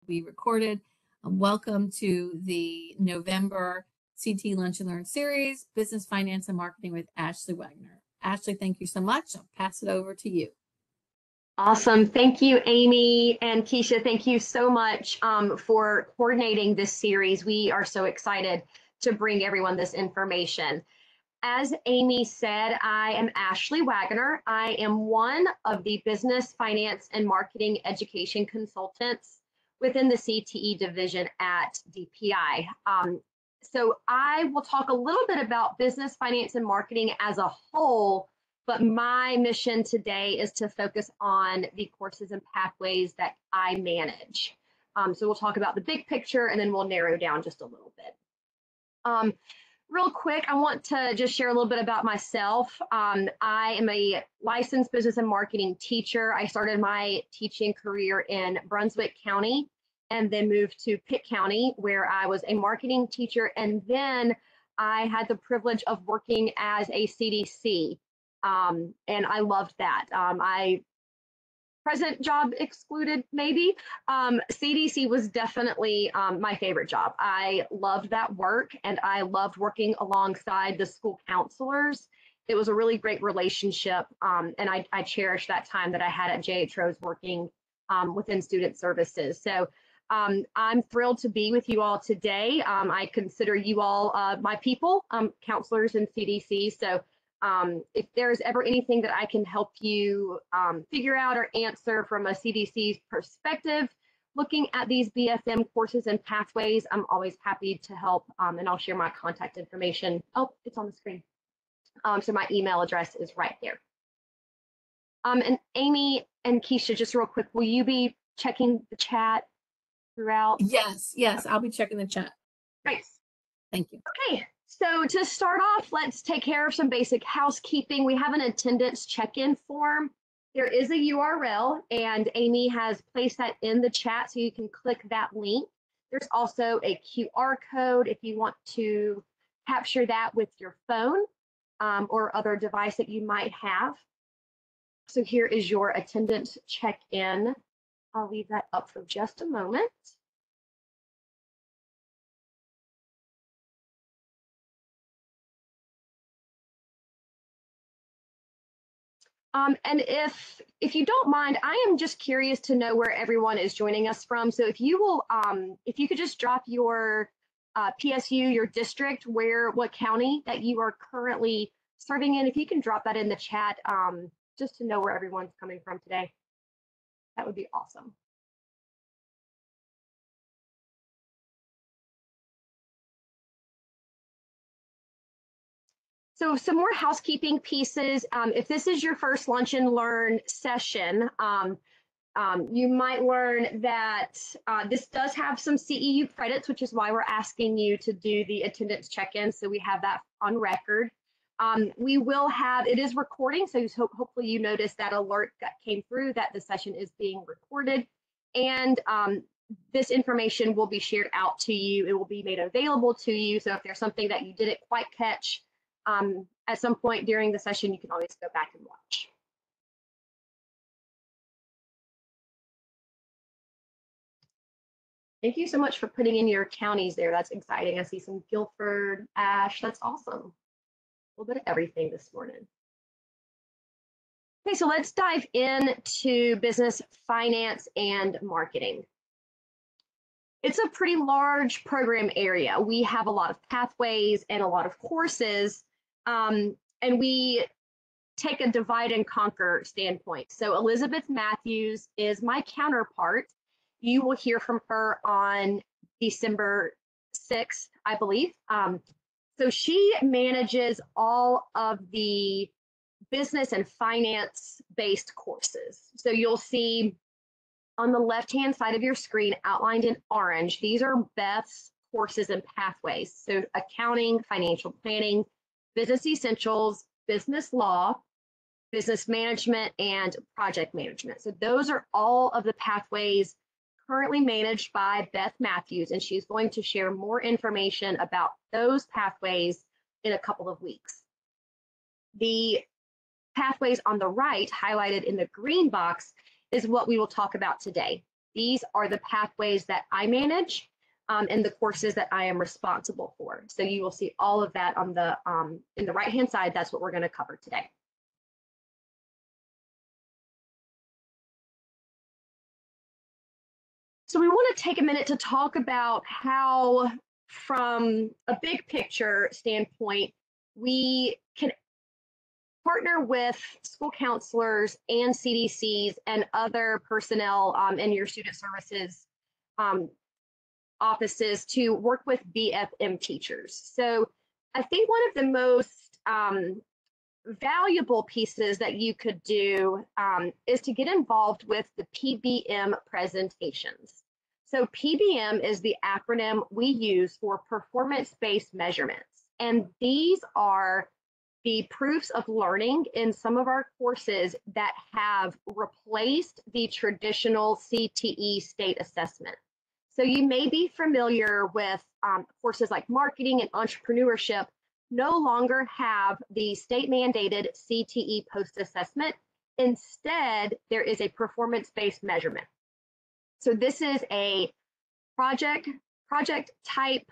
be recorded. Welcome to the November CT Lunch and Learn series, Business, Finance, and Marketing with Ashleigh Wagoner. Ashleigh, thank you so much. I'll pass it over to you. Awesome. Thank you, Amy and Keisha. Thank you so much for coordinating this series. We are so excited to bring everyone this information. As Amy said, I am Ashleigh Wagoner. I am one of the business, finance, and marketing education consultants within the CTE division at DPI. So I will talk a little bit about business, finance, and marketing as a whole, but my mission today is to focus on the courses and pathways that I manage. So we'll talk about the big picture and then we'll narrow down just a little bit. Real quick, I want to just share a little bit about myself. I am a licensed business and marketing teacher. I started my teaching career in Brunswick County and then moved to Pitt County, where I was a marketing teacher. And then I had the privilege of working as a CDC. And I loved that. Present job excluded, maybe. CDC was definitely my favorite job. I loved that work and I loved working alongside the school counselors. It was a really great relationship. And I cherish that time that I had at JH Rose working within student services. So I'm thrilled to be with you all today. I consider you all my people, counselors and CDC. So if there's ever anything that I can help you figure out or answer from a CDC's perspective, looking at these BFM courses and pathways, I'm always happy to help, and I'll share my contact information. Oh, it's on the screen. So my email address is right there. And Amy and Keisha, just real quick, will you be checking the chat throughout? Yes, I'll be checking the chat. Great. Thank you. Okay. So to start off, let's take care of some basic housekeeping. We have an attendance check-in form. There is a URL, and Amy has placed that in the chat, so you can click that link. There's also a QR code if you want to capture that with your phone or other device that you might have. So here is your attendance check-in. I'll leave that up for just a moment. And if you don't mind, I am just curious to know where everyone is joining us from. So if you will, if you could just drop your PSU, your district, what county that you are currently serving in, if you can drop that in the chat, just to know where everyone's coming from today, that would be awesome. So some more housekeeping pieces. If this is your first Lunch and Learn session, you might learn that this does have some CEU credits, which is why we're asking you to do the attendance check-in, so we have that on record. We will have, it is recording, so hopefully you noticed that alert that came through that the session is being recorded. And this information will be shared out to you. It will be made available to you. So if there's something that you didn't quite catch, at some point during the session, you can always go back and watch. Thank you so much for putting in your counties there. That's exciting. I see some Guilford, Ash. That's awesome. A little bit of everything this morning. Okay, so let's dive into business, finance, and marketing. It's a pretty large program area. We have a lot of pathways and a lot of courses. And we take a divide and conquer standpoint. So Elizabeth Matthews is my counterpart. You will hear from her on December 6th, I believe. So she manages all of the business and finance based courses. So you'll see on the left-hand side of your screen outlined in orange, these are Beth's courses and pathways. So accounting, financial planning, business essentials, business law, business management, and project management. So those are all of the pathways currently managed by Beth Matthews, and she's going to share more information about those pathways in a couple of weeks. The pathways on the right, highlighted in the green box, is what we will talk about today. these are the pathways that I manage and the courses that I am responsible for. So you will see all of that on the in the right-hand side. That's what we're going to cover today. So we want to take a minute to talk about how, from a big picture standpoint, we can partner with school counselors and CDCs and other personnel in your student services offices to work with BFM teachers. So I think one of the most valuable pieces that you could do is to get involved with the PBM presentations. So PBM is the acronym we use for performance-based measurements. And these are the proofs of learning in some of our courses that have replaced the traditional CTE state assessment. So you may be familiar with courses like marketing and entrepreneurship no longer have the state mandated CTE post-assessment. Instead, there is a performance-based measurement. So this is a project type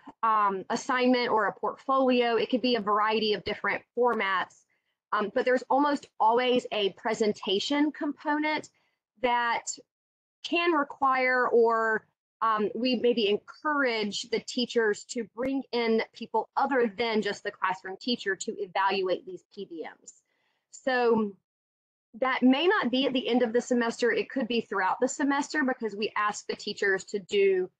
assignment or a portfolio. It could be a variety of different formats, but there's almost always a presentation component that can require or we maybe encourage the teachers to bring in people other than just the classroom teacher to evaluate these PBMs. So that may not be at the end of the semester. It could be throughout the semester because we ask the teachers to do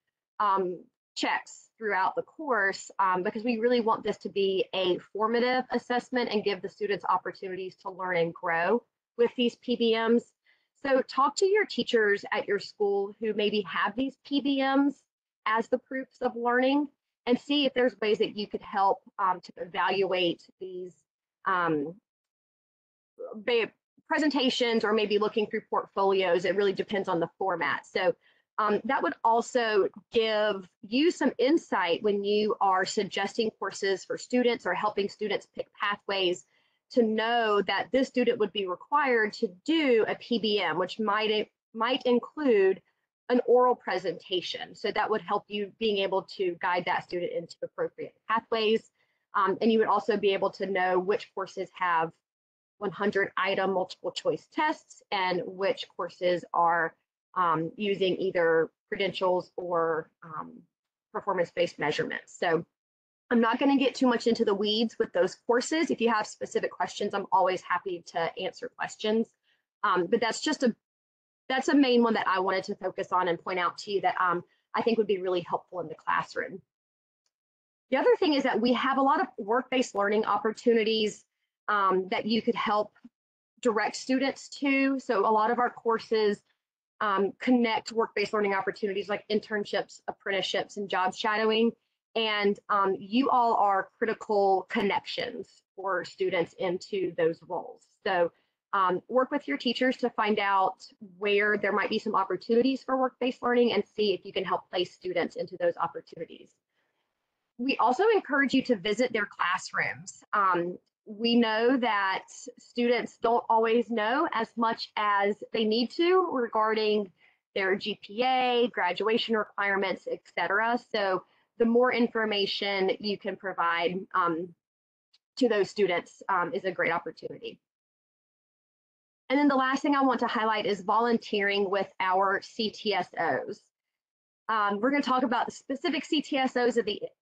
checks throughout the course because we really want this to be a formative assessment and give the students opportunities to learn and grow with these PBMs. So talk to your teachers at your school who maybe have these PBMs as the proofs of learning and see if there's ways that you could help to evaluate these presentations or maybe looking through portfolios. It really depends on the format. So that would also give you some insight when you are suggesting courses for students or helping students pick pathways to know that this student would be required to do a PBM, which might include an oral presentation. So that would help you being able to guide that student into appropriate pathways. And you would also be able to know which courses have 100-item multiple choice tests and which courses are using either credentials or performance-based measurements. So I'm not going to get too much into the weeds with those courses. If you have specific questions, I'm always happy to answer questions. But that's a main one that I wanted to focus on and point out to you that I think would be really helpful in the classroom. The other thing is that we have a lot of work-based learning opportunities that you could help direct students to. So a lot of our courses connect work-based learning opportunities like internships, apprenticeships, and job shadowing. And you all are critical connections for students into those roles. So work with your teachers to find out where there might be some opportunities for work-based learning and see if you can help place students into those opportunities. We also encourage you to visit their classrooms. We know that students don't always know as much as they need to regarding their GPA, graduation requirements, et cetera. So the more information you can provide to those students is a great opportunity. And then the last thing I want to highlight is volunteering with our CTSOs. We're going to talk about the specific CTSOs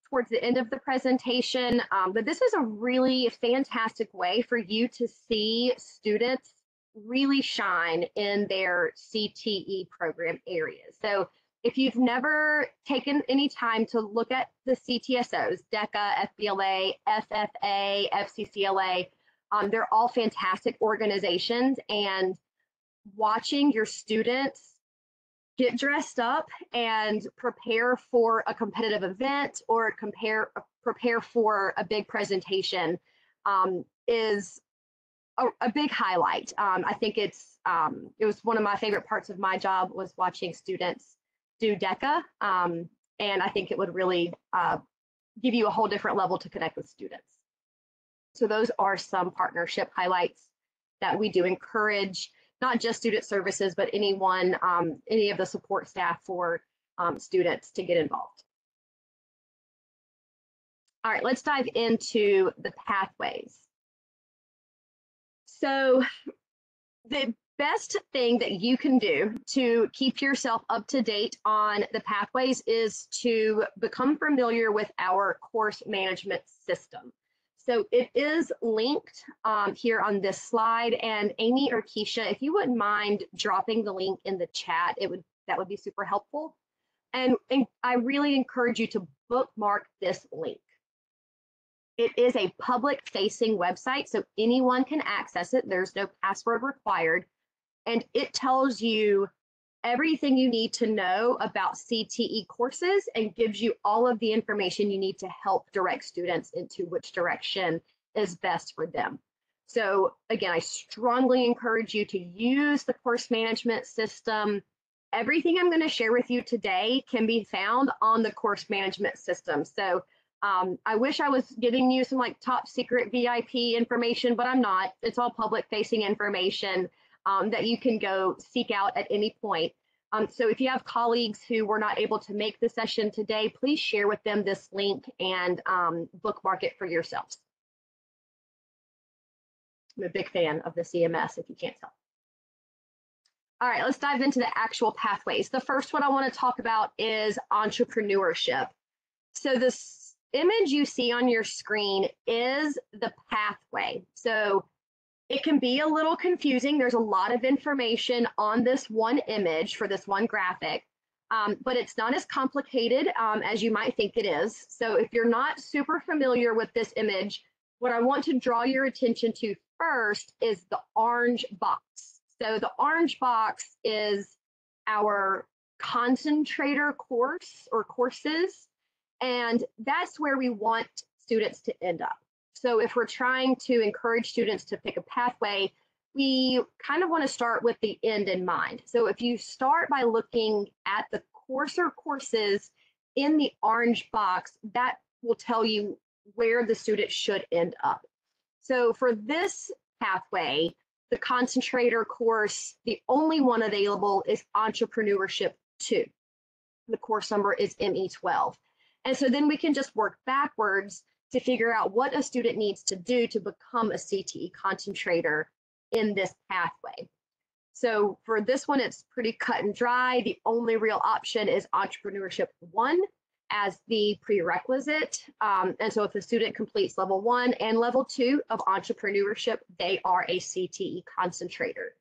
towards the end of the presentation, but this is a really fantastic way for you to see students really shine in their CTE program areas. So if you've never taken any time to look at the CTSOs, DECA, FBLA, FFA, FCCLA, they're all fantastic organizations, and watching your students get dressed up and prepare for a competitive event or prepare for a big presentation is a big highlight. I think it was one of my favorite parts of my job was watching students do DECA, and I think it would really give you a whole different level to connect with students. So those are some partnership highlights that we do encourage. not just student services, but anyone, any of the support staff for students to get involved. All right, let's dive into the pathways. So the best thing that you can do to keep yourself up to date on the pathways is to become familiar with our course management system. So it is linked here on this slide, and Amy or Keisha, if you wouldn't mind dropping the link in the chat, that would be super helpful. And I really encourage you to bookmark this link. It is a public-facing website, so anyone can access it. There's no password required, and it tells you everything you need to know about CTE courses and gives you all of the information you need to help direct students into which direction is best for them. So again, I strongly encourage you to use the course management system. Everything I'm going to share with you today can be found on the course management system. So I wish I was giving you some like top secret VIP information, but I'm not. It's all public facing information that you can go seek out at any point. So if you have colleagues who were not able to make the session today, please share with them this link and bookmark it for yourselves. I'm a big fan of the CMS, if you can't tell. All right, let's dive into the actual pathways. The first one I want to talk about is entrepreneurship. So this image you see on your screen is the pathway. So it can be a little confusing. There's a lot of information on this one image for this one graphic, but it's not as complicated as you might think it is. So if you're not super familiar with this image, what I want to draw your attention to first is the orange box. So the orange box is our concentrator course or courses, and that's where we want students to end up. So if we're trying to encourage students to pick a pathway, we kind of want to start with the end in mind. So if you start by looking at the course or courses in the orange box, that will tell you where the student should end up. So for this pathway, the concentrator course, the only one available is Entrepreneurship 2. The course number is ME12. And so then we can just work backwards to figure out what a student needs to do to become a CTE concentrator in this pathway. So for this one, it's pretty cut and dry. The only real option is Entrepreneurship 1 as the prerequisite. And so if a student completes level 1 and level 2 of entrepreneurship, they are a CTE concentrator.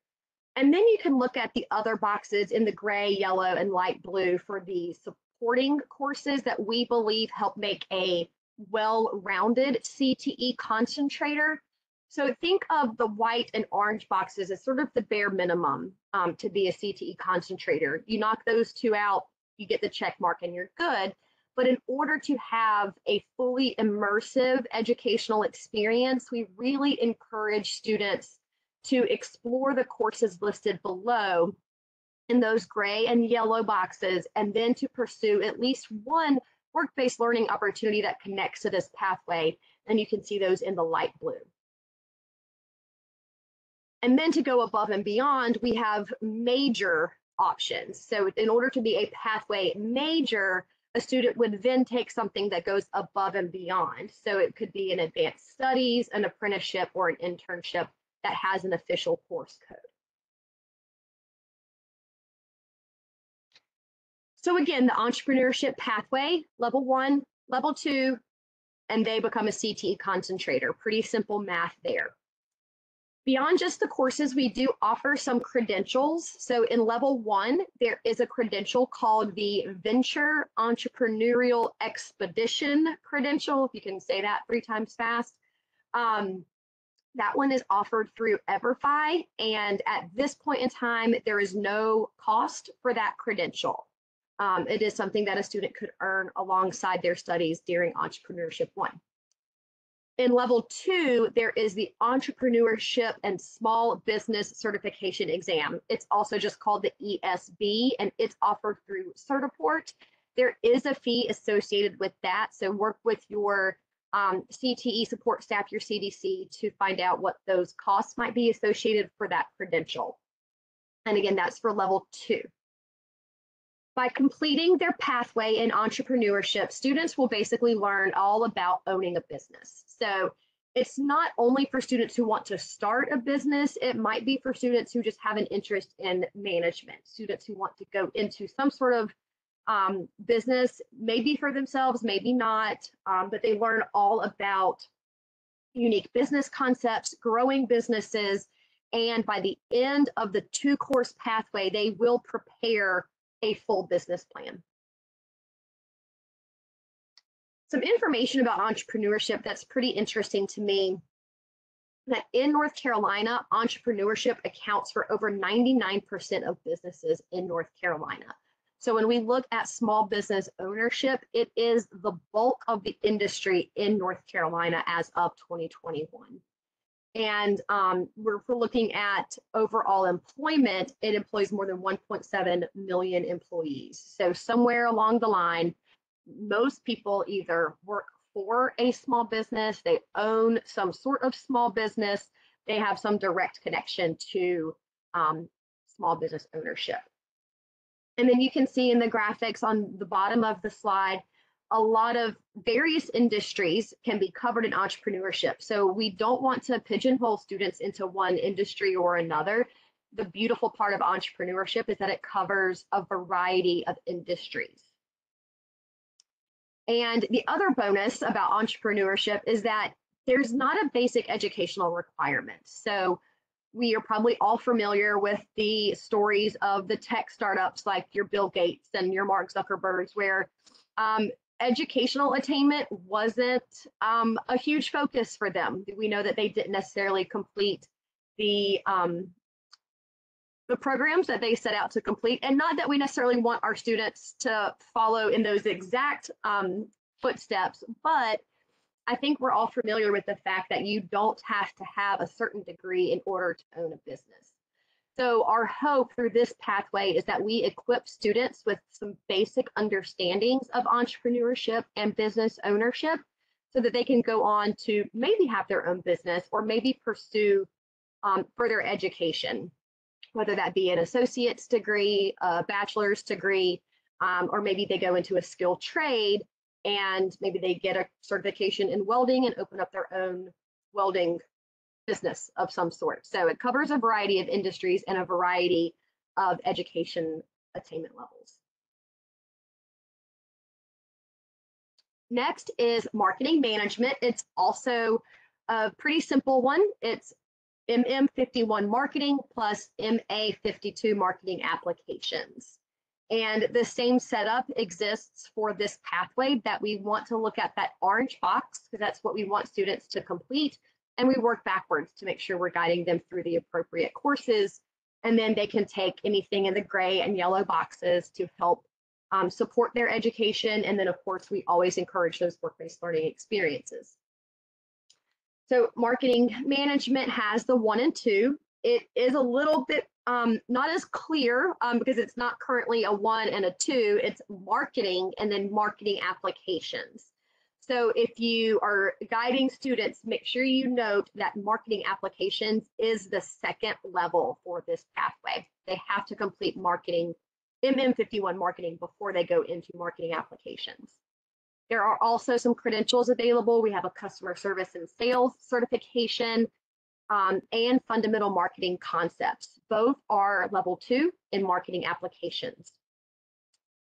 And then you can look at the other boxes in the gray, yellow, and light blue for the supporting courses that we believe help make a well-rounded CTE concentrator. So think of the white and orange boxes as sort of the bare minimum to be a CTE concentrator. You knock those two out, you get the check mark and you're good. But in order to have a fully immersive educational experience, we really encourage students to explore the courses listed below in those gray and yellow boxes, and then to pursue at least one work-based learning opportunity that connects to this pathway, and you can see those in the light blue. And then to go above and beyond, we have major options. So in order to be a pathway major, a student would then take something that goes above and beyond. So it could be an advanced studies, an apprenticeship, or an internship that has an official course code. So again, the entrepreneurship pathway, level 1, level 2, and they become a CTE concentrator. Pretty simple math there. Beyond just the courses, we do offer some credentials. So in level 1, there is a credential called the Venture Entrepreneurial Expedition credential, if you can say that 3 times fast. That one is offered through EverFi, and at this point in time, there is no cost for that credential. It is something that a student could earn alongside their studies during Entrepreneurship 1. In level 2, there is the Entrepreneurship and Small Business Certification Exam. It's also just called the ESB, and it's offered through Certiport. There is a fee associated with that, so work with your CTE support staff, your CDC, to find out what those costs might be associated for that credential. And again, that's for level 2. By completing their pathway in entrepreneurship, students will basically learn all about owning a business. So it's not only for students who want to start a business, it might be for students who just have an interest in management, students who want to go into some sort of business, maybe for themselves, maybe not, but they learn all about unique business concepts, growing businesses, and by the end of the 2-course pathway, they will prepare a full business plan. Some information about entrepreneurship that's pretty interesting to me, that in North Carolina, entrepreneurship accounts for over 99% of businesses in North Carolina. So when we look at small business ownership, it is the bulk of the industry in North Carolina as of 2021. And we're looking at overall employment, it employs more than 1.7 million employees. So somewhere along the line, most people either work for a small business, they own some sort of small business, they have some direct connection to small business ownership. And then you can see in the graphics on the bottom of the slide, a lot of various industries can be covered in entrepreneurship. So we don't want to pigeonhole students into one industry or another. The beautiful part of entrepreneurship is that it covers a variety of industries. And the other bonus about entrepreneurship is that there's not a basic educational requirement. So we are probably all familiar with the stories of the tech startups like your Bill Gates and your Mark Zuckerbergs, where educational attainment wasn't a huge focus for them. We know that they didn't necessarily complete the programs that they set out to complete, and not that we necessarily want our students to follow in those exact footsteps, but I think we're all familiar with the fact that you don't have to have a certain degree in order to own a business. So our hope through this pathway is that we equip students with some basic understandings of entrepreneurship and business ownership so that they can go on to maybe have their own business or maybe pursue further education, whether that be an associate's degree, a bachelor's degree, or maybe they go into a skilled trade and maybe they get a certification in welding and open up their own welding business of some sort. So it covers a variety of industries and a variety of education attainment levels. Next is marketing management. It's also a pretty simple one. It's MM51 marketing plus MA52 marketing applications. And the same setup exists for this pathway, that we want to look at that orange box because that's what we want students to complete. And we work backwards to make sure we're guiding them through the appropriate courses. And then they can take anything in the gray and yellow boxes to help support their education. And then of course, we always encourage those work-based learning experiences. So marketing management has the 1 and 2. It is a little bit not as clear because it's not currently a 1 and a 2, it's marketing and then marketing applications. So if you are guiding students, make sure you note that marketing applications is the second level for this pathway. They have to complete marketing, MM51 marketing, before they go into marketing applications. There are also some credentials available. We have a customer service and sales certification and fundamental marketing concepts. Both are level 2 in marketing applications.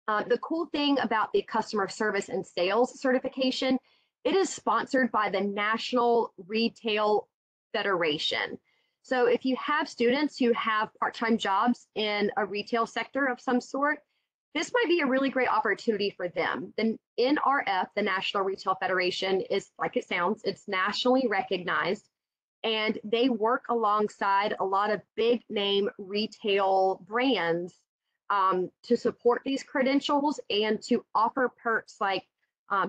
The cool thing about the customer service and sales certification, it is sponsored by the National Retail Federation. So if you have students who have part-time jobs in a retail sector of some sort, this might be a really great opportunity for them. The NRF, the National Retail Federation, is, like it sounds, it's nationally recognized, and they work alongside a lot of big name retail brands to support these credentials and to offer perks like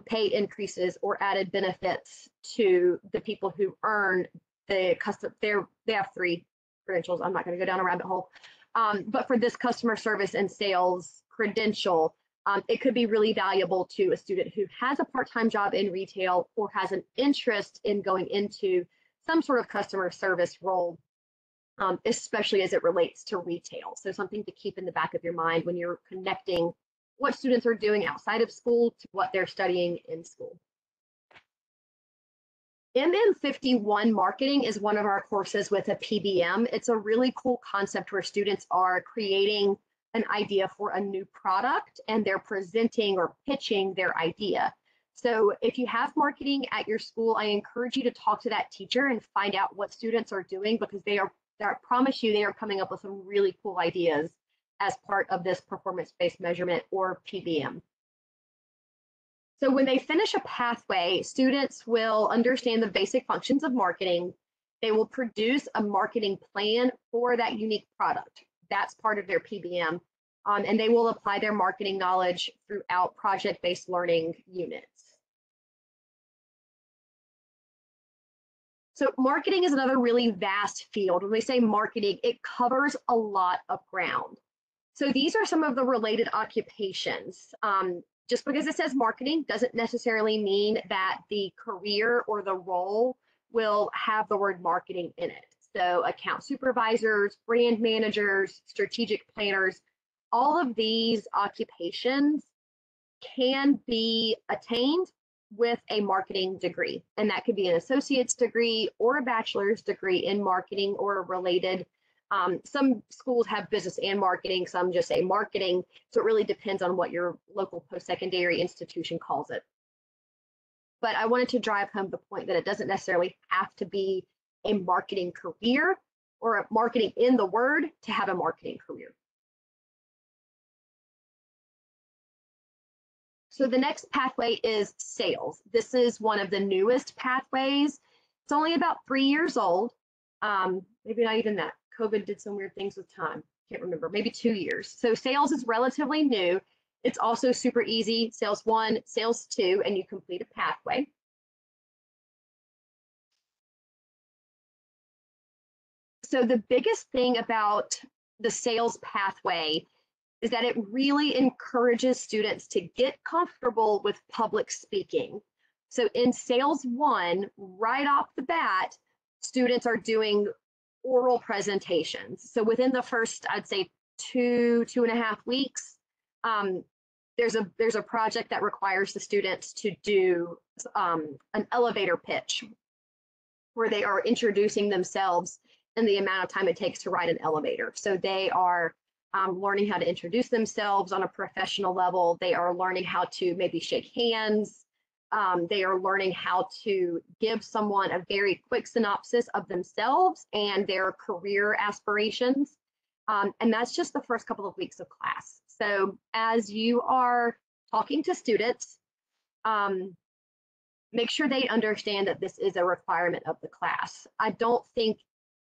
pay increases or added benefits to the people who earn the custom. They have 3 credentials. I'm not going to go down a rabbit hole. But for this customer service and sales credential, it could be really valuable to a student who has a part-time job in retail or has an interest in going into some sort of customer service role especially as it relates to retail. So something to keep in the back of your mind when you're connecting what students are doing outside of school to what they're studying in school. MM51 marketing is one of our courses with a PBM. It's a really cool concept where students are creating an idea for a new product and they're presenting or pitching their idea. So if you have marketing at your school, I encourage you to talk to that teacher and find out what students are doing, because I promise you, they are coming up with some really cool ideas as part of this performance-based measurement, or PBM. So when they finish a pathway, students will understand the basic functions of marketing. They will produce a marketing plan for that unique product. That's part of their PBM. And they will apply their marketing knowledge throughout project-based learning units. So marketing is another really vast field. When we say marketing, it covers a lot of ground. So these are some of the related occupations. Just because it says marketing doesn't necessarily mean that the career or the role will have the word marketing in it. So account supervisors, brand managers, strategic planners, all of these occupations can be attained with a marketing degree. And that could be an associate's degree or a bachelor's degree in marketing or related. Some schools have business and marketing, some just say marketing. So it really depends on what your local post-secondary institution calls it. But I wanted to drive home the point that it doesn't necessarily have to be a marketing career or a marketing in the word to have a marketing career. So the next pathway is sales. This is one of the newest pathways. It's only about 3 years old. Maybe not even that. COVID did some weird things with time. Can't remember, maybe 2 years. So sales is relatively new. It's also super easy. Sales 1, sales 2, and you complete a pathway. So the biggest thing about the sales pathway is that it really encourages students to get comfortable with public speaking. So in Sales 1, right off the bat, students are doing oral presentations. So within the first, I'd say 2.5 weeks, there's a project that requires the students to do an elevator pitch, where they are introducing themselves and the amount of time it takes to ride an elevator. So they are learning how to introduce themselves on a professional level. They are learning how to maybe shake hands. They are learning how to give someone a very quick synopsis of themselves and their career aspirations. And that's just the first couple of weeks of class. So as you are talking to students, make sure they understand that this is a requirement of the class. I don't think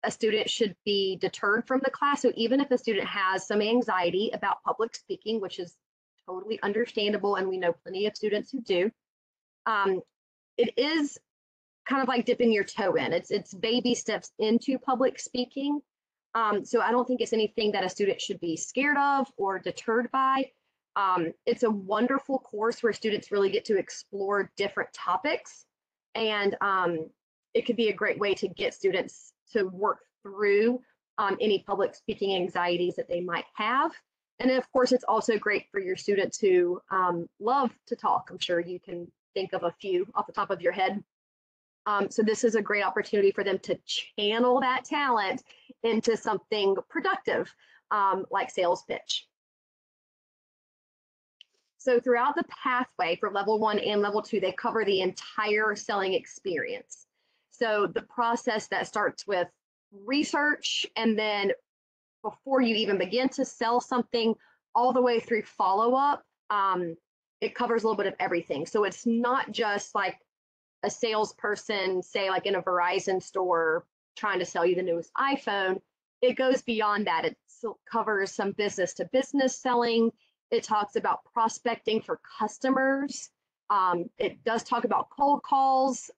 a student should be deterred from the class. So even if a student has some anxiety about public speaking, which is totally understandable, and we know plenty of students who do, it is kind of like dipping your toe in. It's baby steps into public speaking. So I don't think it's anything that a student should be scared of or deterred by. It's a wonderful course where students really get to explore different topics, and it could be a great way to get students to work through any public speaking anxieties that they might have. And of course, it's also great for your students who love to talk. I'm sure you can think of a few off the top of your head. So this is a great opportunity for them to channel that talent into something productive, like sales pitch. So throughout the pathway for level 1 and level 2, they cover the entire selling experience. So the process that starts with research, and then before you even begin to sell something, all the way through follow-up, it covers a little bit of everything. So it's not just like a salesperson, say like in a Verizon store, trying to sell you the newest iPhone. It goes beyond that. It covers some business-to-business selling. It talks about prospecting for customers. It does talk about cold calls.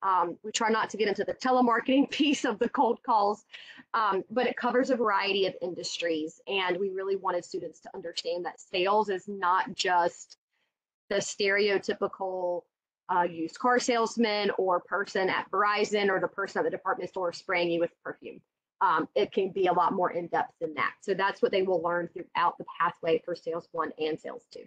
We try not to get into the telemarketing piece of the cold calls, but it covers a variety of industries. And we really wanted students to understand that sales is not just the stereotypical used car salesman or person at Verizon or the person at the department store spraying you with perfume. it can be a lot more in depth than that. So that's what they will learn throughout the pathway for Sales 1 and Sales 2.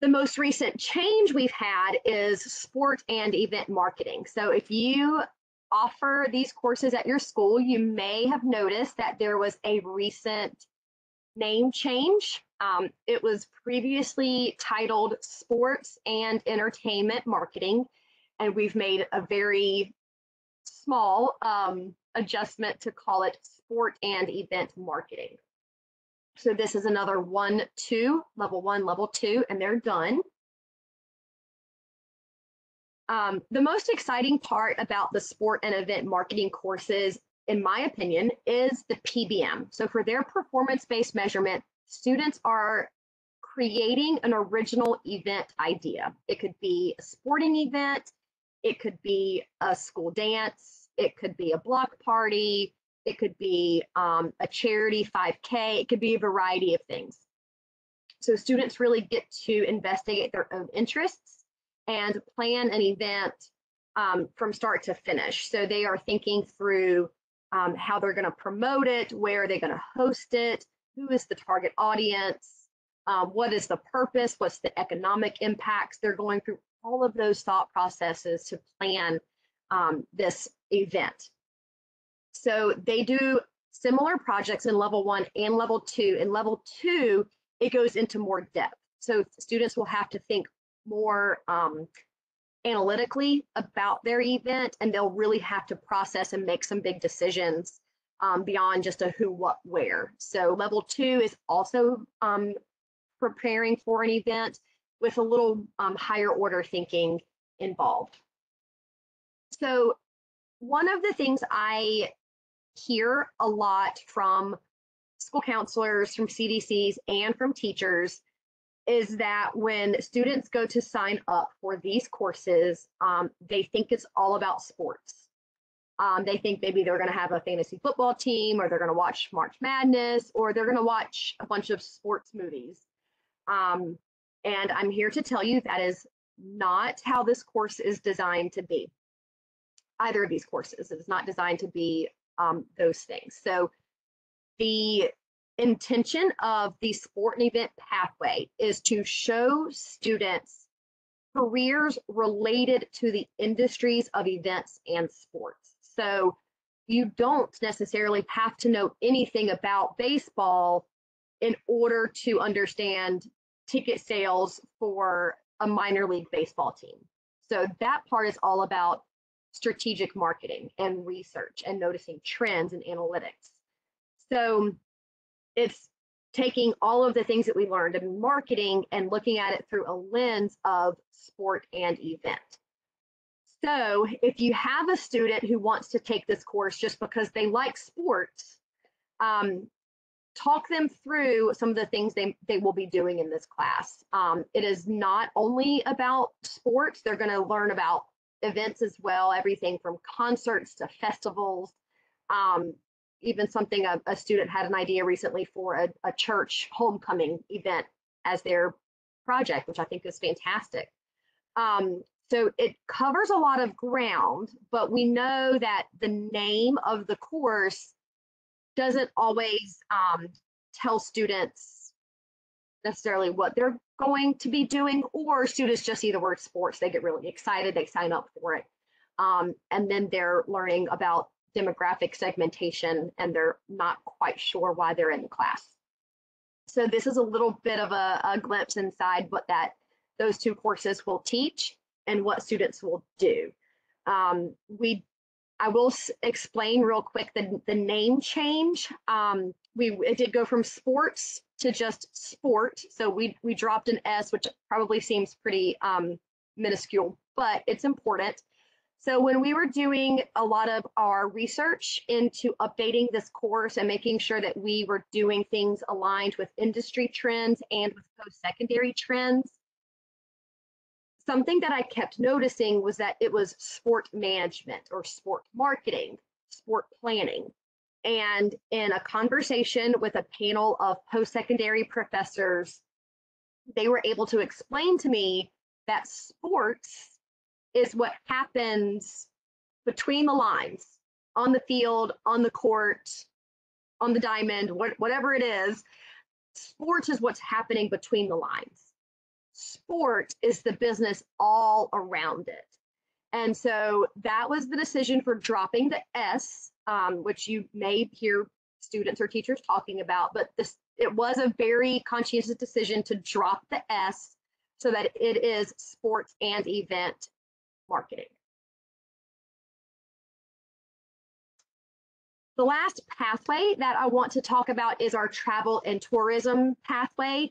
The most recent change we've had is sport and event marketing. So if you offer these courses at your school, you may have noticed that there was a recent name change. It was previously titled Sports and Entertainment Marketing, and we've made a very small adjustment to call it Sport and Event Marketing. So this is another 1, 2, level 1, level 2, and they're done. The most exciting part about the sport and event marketing courses, in my opinion, is the PBM. So for their performance-based measurement, students are creating an original event idea. It could be a sporting event, it could be a school dance, it could be a block party, it could be a charity 5K, it could be a variety of things. So students really get to investigate their own interests and plan an event from start to finish. So they are thinking through how they're going to promote it, where are they going to host it, who is the target audience, what is the purpose, what's the economic impacts. They're going through all of those thought processes to plan this event. So they do similar projects in level 1 and level 2. In level 2, it goes into more depth. So students will have to think more analytically about their event, and they'll really have to process and make some big decisions beyond just a who, what, where. So level 2 is also preparing for an event with a little higher order thinking involved. So one of the things I hear a lot from school counselors, from CDCs, and from teachers is that when students go to sign up for these courses, they think it's all about sports. They think maybe they're going to have a fantasy football team, or they're going to watch March Madness, or they're going to watch a bunch of sports movies. And I'm here to tell you that is not how this course is designed to be. Either of these courses, it is not designed to be those things. So the intention of the sport and event pathway is to show students careers related to the industries of events and sports. So you don't necessarily have to know anything about baseball in order to understand ticket sales for a minor league baseball team. So that part is all about strategic marketing and research and noticing trends and analytics. So it's taking all of the things that we learned in marketing and looking at it through a lens of sport and event. So if you have a student who wants to take this course just because they like sports, talk them through some of the things they will be doing in this class. It is not only about sports. They're going to learn about events as well, everything from concerts to festivals. Even something a student had an idea recently for a church homecoming event as their project, which I think is fantastic. So it covers a lot of ground, but we know that the name of the course doesn't always tell students necessarily what they're going to be doing, or students just see the word sports, they get really excited, they sign up for it. And then they're learning about demographic segmentation and they're not quite sure why they're in the class. So this is a little bit of a glimpse inside what those two courses will teach and what students will do. I will explain real quick the name change. It did go from sports to just sport. So we dropped an S, which probably seems pretty minuscule, but it's important. So when we were doing a lot of our research into updating this course and making sure that we were doing things aligned with industry trends and with post-secondary trends, something that I kept noticing was that it was sport management or sport marketing, sport planning. And in a conversation with a panel of post-secondary professors, they were able to explain to me that sports is what happens between the lines, on the field, on the court, on the diamond, whatever it is. Sports is what's happening between the lines. Sport is the business all around it. And so that was the decision for dropping the S, which you may hear students or teachers talking about, but it was a very conscientious decision to drop the S so that it is sports and event marketing. The last pathway that I want to talk about is our travel and tourism pathway.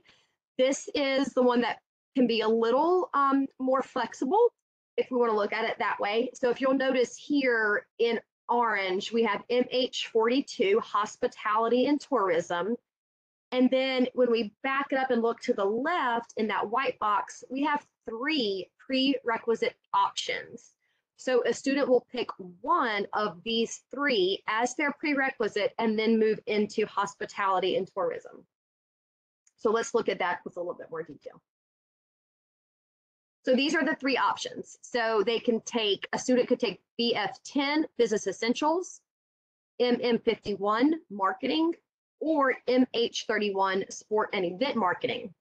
This is the one that can be a little more flexible if we want to look at it that way. So if you'll notice here in orange, we have MH42, hospitality and tourism. And then when we back it up and look to the left in that white box, we have 3 prerequisite options. So a student will pick one of these 3 as their prerequisite and then move into hospitality and tourism. So let's look at that with a little bit more detail. So these are the 3 options. So they can take, a student could take BF10, Business Essentials, MM51, Marketing, or MH31, Sport and Event Marketing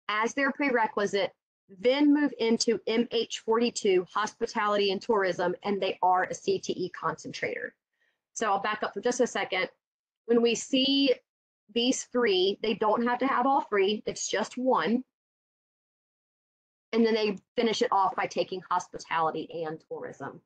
as their prerequisite, then move into MH42, Hospitality and Tourism, and they are a CTE concentrator. So I'll back up for just a second. When we see these 3, they don't have to have all 3, it's just one. And then they finish it off by taking hospitality and tourism.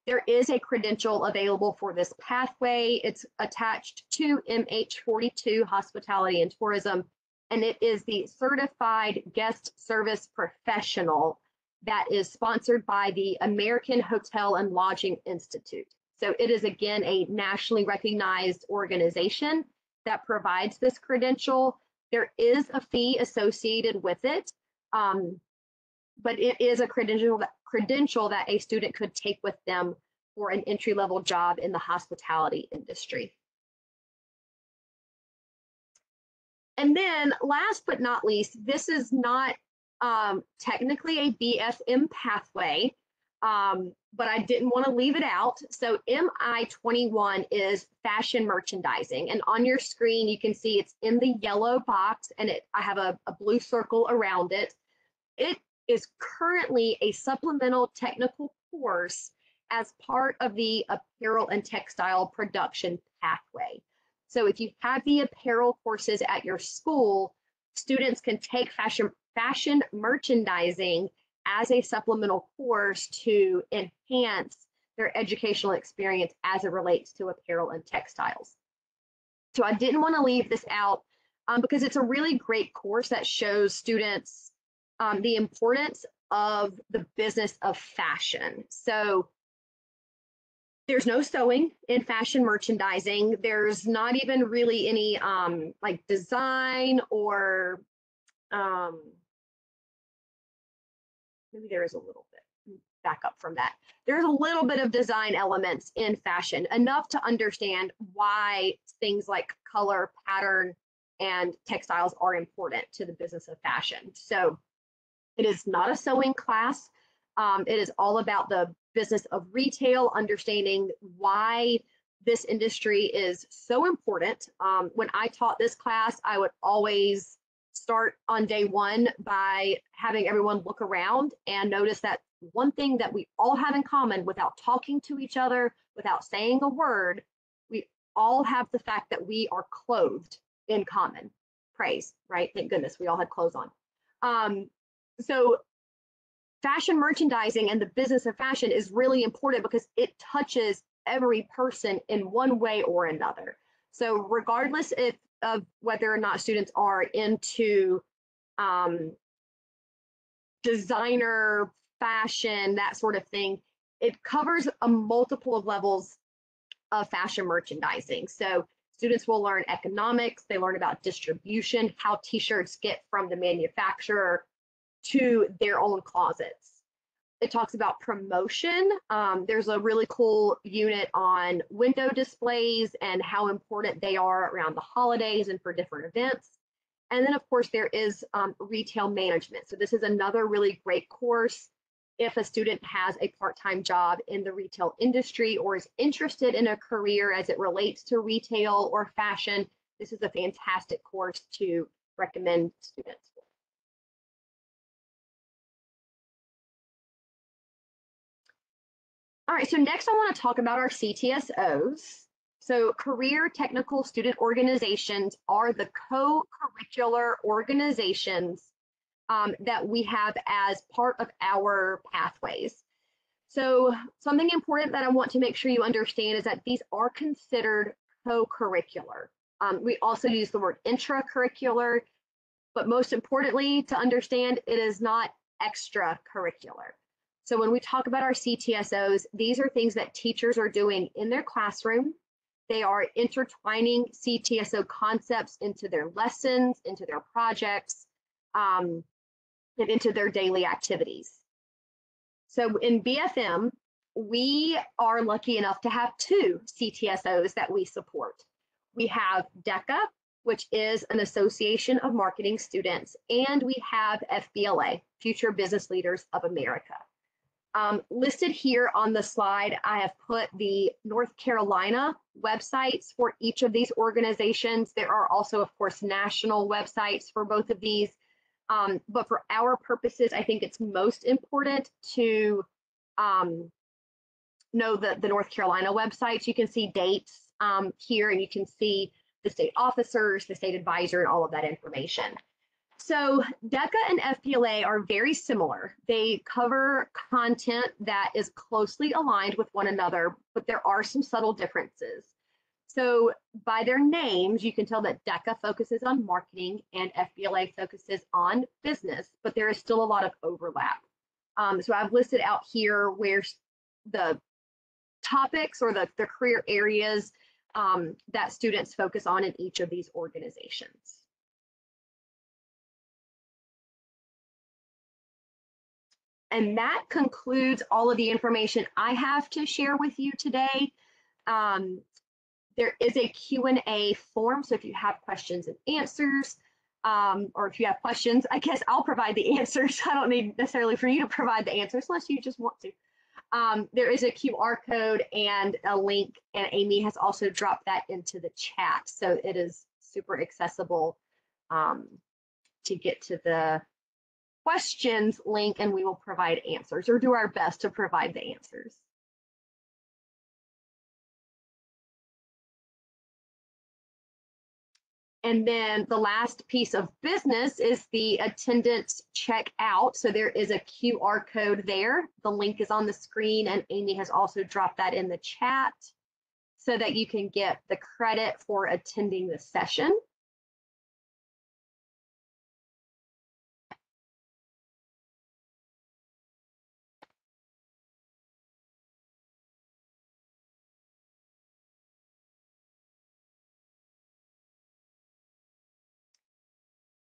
There is a credential available for this pathway. It's attached to MH42, Hospitality and Tourism, and it is the Certified Guest Service Professional that is sponsored by the American Hotel and Lodging Institute. So it is, again, a nationally recognized organization that provides this credential. There is a fee associated with it, but it is a credential that a student could take with them for an entry-level job in the hospitality industry. And then last but not least, this is not technically a BFM pathway, but I didn't want to leave it out. So MI21 is fashion merchandising. And on your screen, you can see it's in the yellow box, and I have a blue circle around it. It is currently a supplemental technical course as part of the apparel and textile production pathway. So if you have the apparel courses at your school, students can take fashion merchandising as a supplemental course to enhance their educational experience as it relates to apparel and textiles. So I didn't want to leave this out because it's a really great course that shows students the importance of the business of fashion. So there's no sewing in fashion merchandising. There's not even really any like design or maybe there is a little bit. Back up from that. There's a little bit of design elements in fashion, enough to understand why things like color, pattern, and textiles are important to the business of fashion. So it is not a sewing class. It is all about the business of retail, understanding why this industry is so important. When I taught this class, I would always start on day 1 by having everyone look around and notice that one thing that we all have in common, without talking to each other, without saying a word, we all have the fact that we are clothed in common. Praise, right? Thank goodness we all had clothes on. So fashion merchandising and the business of fashion is really important because it touches every person in one way or another. So regardless of whether or not students are into designer, fashion, that sort of thing, it covers a multiple of levels of fashion merchandising. So students will learn economics, they learn about distribution, how t-shirts get from the manufacturer to their own closets. It talks about promotion. There's a really cool unit on window displays and how important they are around the holidays and for different events. And then of course there is retail management. So this is another really great course. if a student has a part-time job in the retail industry or is interested in a career as it relates to retail or fashion, this is a fantastic course to recommend students for. All right, so next I want to talk about our CTSOs. So career technical student organizations are the co-curricular organizations that we have as part of our pathways. So something important that I want to make sure you understand is that these are considered co-curricular. We also use the word intracurricular, but most importantly to understand, it is not extracurricular. So when we talk about our CTSOs, these are things that teachers are doing in their classroom. They are intertwining CTSO concepts into their lessons, into their projects, and into their daily activities. So in BFM, we are lucky enough to have 2 CTSOs that we support. We have DECA, which is an Association of Marketing Students, and we have FBLA, Future Business Leaders of America. Listed here on the slide, I have put the North Carolina websites for each of these organizations. There are also, of course, national websites for both of these. But for our purposes, I think it's most important to know the North Carolina websites. You can see dates here, and you can see the state officers, the state advisor, and all of that information. So DECA and FBLA are very similar. They cover content that is closely aligned with one another, but there are some subtle differences. So by their names, you can tell that DECA focuses on marketing and FBLA focuses on business, but there is still a lot of overlap. So I've listed out here where the topics or the career areas that students focus on in each of these organizations. And that concludes all of the information I have to share with you today. There is a Q&A form, so if you have questions and answers, or if you have questions, I guess I'll provide the answers. I don't need necessarily for you to provide the answers unless you just want to. There is a QR code and a link, and Amy has also dropped that into the chat, so it is super accessible to get to the questions link, and we will provide answers or do our best to provide the answers. And then the last piece of business is the attendance checkout. So there is a QR code there. The link is on the screen, and Amy has also dropped that in the chat so that you can get the credit for attending the session.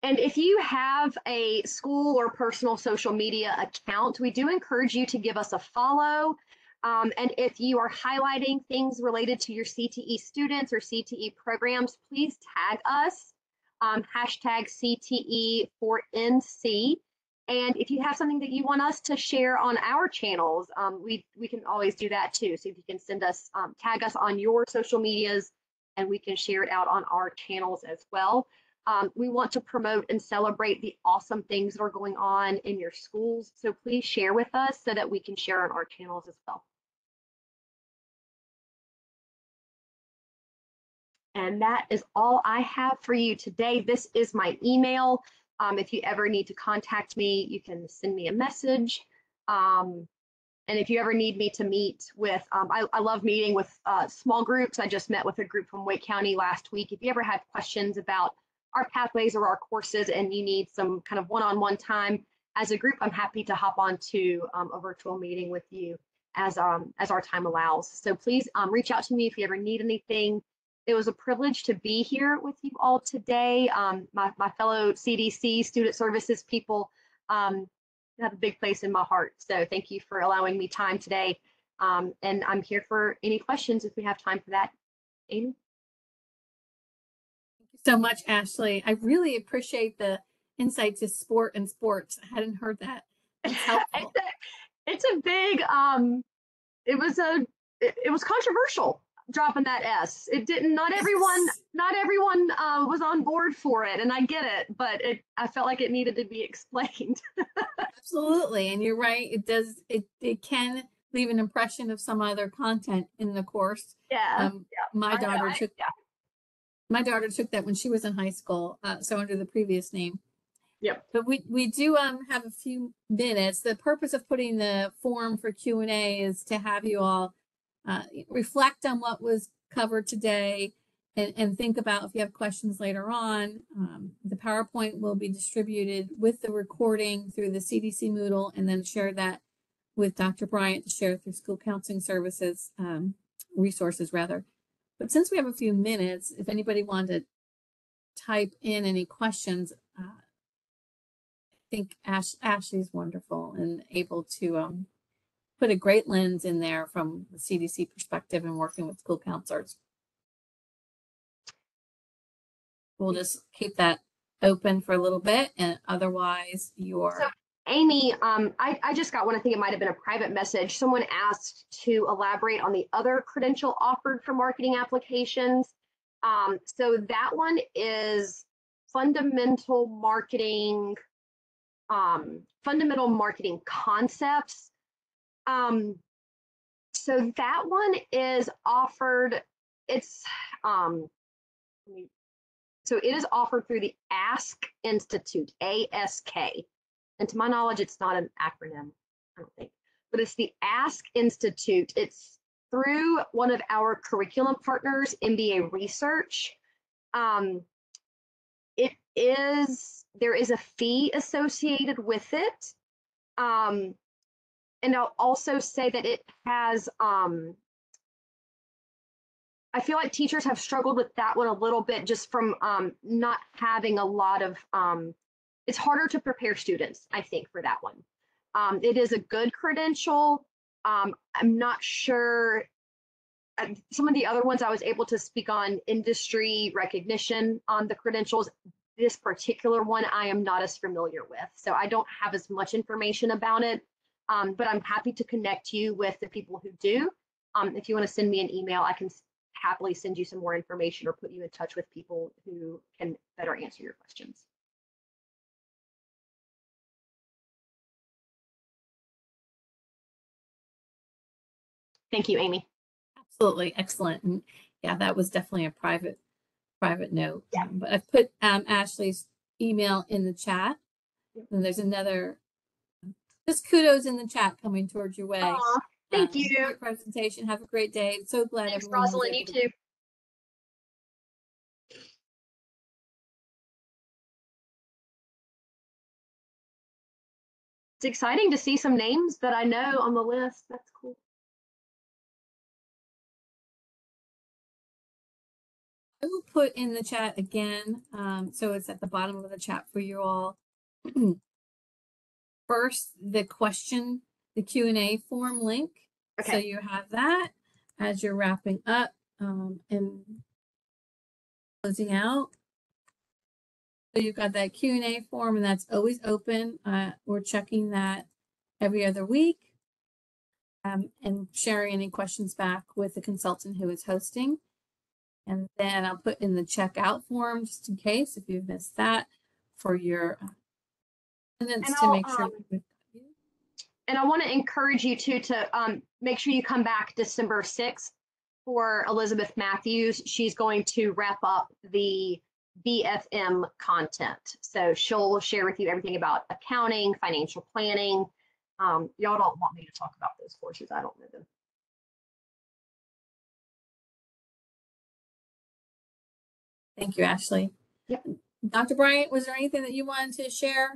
And if you have a school or personal social media account, we do encourage you to give us a follow. And if you are highlighting things related to your CTE students or CTE programs, please tag us, hashtag CTE for NC. And if you have something that you want us to share on our channels, we can always do that too. So if you can send us, tag us on your social medias, and we can share it out on our channels as well. We want to promote and celebrate the awesome things that are going on in your schools. So please share with us so that we can share on our channels as well. And that is all I have for you today. This is my email. If you ever need to contact me, you can send me a message. And if you ever need me to meet with, I love meeting with small groups. I just met with a group from Wake County last week. If you ever had questions about our pathways or our courses and you need some kind of one-on-one time as a group, I'm happy to hop onto a virtual meeting with you as our time allows. So please reach out to me if you ever need anything. It was a privilege to be here with you all today. My fellow CDC student services people have a big place in my heart. So thank you for allowing me time today. And I'm here for any questions if we have time for that. Amy? Thank you so much, Ashleigh. I really appreciate the insight to sport and sports. I hadn't heard that. That's helpful. it's a big, it was controversial dropping that S. It didn't, not everyone was on board for it, and I get it, but I felt like it needed to be explained. Absolutely. And you're right. It can leave an impression of some other content in the course. Yeah. My I know, daughter took yeah. my daughter took that when she was in high school, so under the previous name. Yep. But we do have a few minutes. The purpose of putting the form for Q&A is to have you all reflect on what was covered today and think about if you have questions later on. The PowerPoint will be distributed with the recording through the CDC Moodle and then share that with Dr. Bryant to share through school counseling services, resources rather. But since we have a few minutes, if anybody wanted to type in any questions, I think Ashleigh's wonderful and able to put a great lens in there from the CDC perspective and working with school counselors. We'll just keep that open for a little bit, and otherwise So, Amy, I just got one. I think it might have been a private message. Someone asked to elaborate on the other credential offered for marketing applications. So that one is fundamental marketing concepts. So that one is offered, it's, so it is offered through the Ask Institute, ASK. And to my knowledge, it's not an acronym, I don't think, but it's the Ask Institute. It's through one of our curriculum partners, MBA Research. There is a fee associated with it. And I'll also say that it has, I feel like teachers have struggled with that one a little bit just from not having a lot of, it's harder to prepare students, I think, for that one. It is a good credential. I'm not sure, some of the other ones I was able to speak on industry recognition on the credentials. This particular one I am not as familiar with, so I don't have as much information about it, but I'm happy to connect you with the people who do. If you want to send me an email, I can happily send you some more information or put you in touch with people who can better answer your questions. Thank you, Amy. absolutely excellent. And yeah, that was definitely a private note. Yeah. But I've put Ashleigh's email in the chat. And there's another, just kudos in the chat coming towards your way. Aw, thank you. Great presentation. Have a great day. So glad Thanks, everyone was Rosalind. You able too. It's exciting to see some names that I know on the list. That's cool. I will put in the chat again, so it's at the bottom of the chat for you all. First, the Q&A form link. Okay. So you have that as you're wrapping up and closing out. So you've got that Q&A form, and that's always open. We're checking that every other week and sharing any questions back with the consultant who is hosting. And then I'll put in the checkout form just in case if you've missed that for your attendance to make sure. And I want to encourage you to make sure you come back December 6th for Elizabeth Matthews. She's going to wrap up the BFM content. So she'll share with you everything about accounting, financial planning. Y'all don't want me to talk about those courses. I don't know them. Thank you, Ashleigh. Yep. Dr. Bryant, was there anything that you wanted to share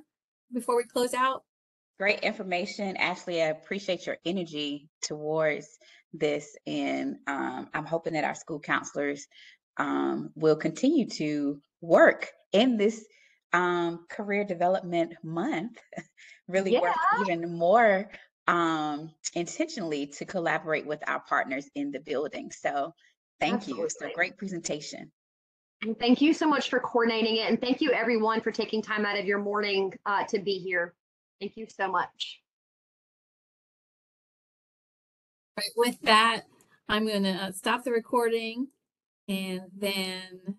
before we close out? Great information, Ashleigh. I appreciate your energy towards this, and I'm hoping that our school counselors will continue to work in this career development month, really work even more intentionally to collaborate with our partners in the building. So thank you. So great presentation. Thank you so much for coordinating it. And thank you everyone for taking time out of your morning to be here. Thank you so much. Right, with that, I'm going to stop the recording and then